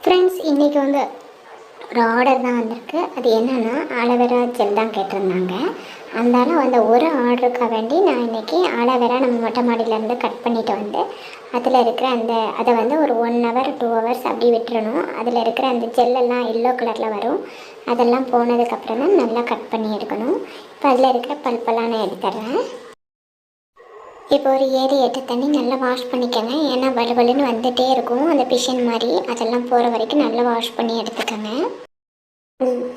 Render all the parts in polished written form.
Friends, இன்றைக்கி வந்து ஒரு ஆர்டர் தான் வந்திருக்கு. அது என்னென்னா ஆலோவேரா ஜெல் தான் கேட்டிருந்தாங்க. அதனால அந்த ஒரு ஆர்டருக்காக வேண்டி நான் இன்றைக்கி ஆலோவேரா நம்ம மொட்டை மாடியிலேருந்து கட் பண்ணிவிட்டு வந்து அதில் இருக்கிற அதை வந்து ஒரு 1 ஹவர் 2 ஹவர்ஸ் அப்படி விட்டுறணும். அதில் இருக்கிற அந்த ஜெல்லெல்லாம் எல்லோ கலரில் வரும். அதெல்லாம் போனதுக்கப்புறம் தான் நல்லா கட் பண்ணி எடுக்கணும். இப்போ அதில் இருக்கிற பல்பெல்லாம் நான் எடுத்துட்றேன். இப்போ ஒரு 7-8 தண்ணி நல்லா வாஷ் பண்ணிக்கோங்க. ஏன்னா வலுவலுன்னு வந்துகிட்டே இருக்கும் அந்த பிஷன் மாதிரி. அதெல்லாம் போகிற வரைக்கும் நல்லா வாஷ் பண்ணி எடுத்துக்கோங்க.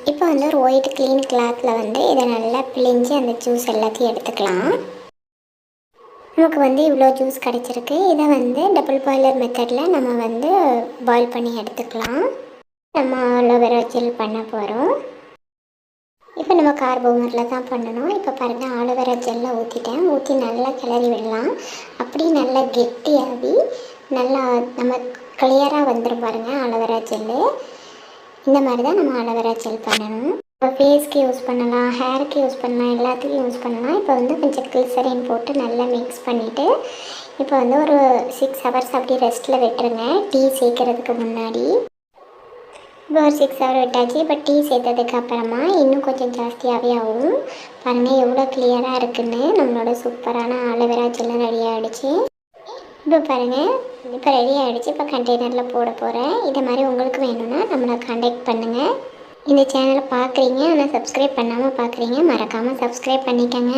இப்போ வந்து ஒரு ஒயிட் க்ளீன் கிளாத்தில் வந்து இதை நல்லா பிழிஞ்சு அந்த ஜூஸ் எல்லாத்தையும் எடுத்துக்கலாம். நமக்கு வந்து இவ்வளோ ஜூஸ் கிடச்சிருக்கு. இதை வந்து டபுள் பாய்லர் மெத்தடில் நம்ம வந்து பாயில் பண்ணி எடுத்துக்கலாம். நம்ம ஆலோவேரா ஜெல் பண்ண போகிறோம். இப்போ நம்ம கார்போமரில் தான் பண்ணணும். இப்போ பாருங்கள், ஆலோவேரா ஜெல்லை ஊற்றி நல்லா கிளறி விடலாம். அப்படி நல்லா கெட்டியாகி நல்லா நம்ம கிளியராக வந்துடும் பாருங்கள் ஆலோவேரா ஜெல்லு. இந்த மாதிரி தான் நம்ம ஆலோவேரா ஜெல் பண்ணணும். இப்போ ஃபேஸ்க்கு யூஸ் பண்ணலாம், ஹேருக்கு யூஸ் பண்ணலாம், எல்லாத்துக்கும் யூஸ் பண்ணலாம். இப்போ வந்து கொஞ்சம் கிளிசரின் போட்டு நல்லா மிக்ஸ் பண்ணிவிட்டு இப்போ வந்து ஒரு 6 ஹவர்ஸ் அப்படி ரெஸ்ட்டில் விட்டுருங்க டீ சேர்க்கறதுக்கு முன்னாடி. இப்போ ஒரு 6 ஹவர் விட்டாச்சு. இப்போ டீ சேர்த்ததுக்கு அப்புறமா இன்னும் கொஞ்சம் ஜாஸ்தியாகவே ஆகும். பாருங்கள் எவ்வளோ கிளியராக இருக்குன்னு. நம்மளோட சூப்பரான ஆலோவேரா ஜெல் ரெடி ஆகிடுச்சு. இப்போ பாருங்கள், இப்போ ரெடி ஆகிடுச்சு. இப்போ கண்டெய்னரில் போட போகிறேன். இதை மாதிரி உங்களுக்கு வேணும்னா நம்மளை காண்டாக்ட் பண்ணுங்கள். இந்த சேனலை பார்க்குறீங்க ஆனால் சப்ஸ்கிரைப் பண்ணாமல் பார்க்குறீங்க, மறக்காமல் சப்ஸ்கிரைப் பண்ணிக்கோங்க.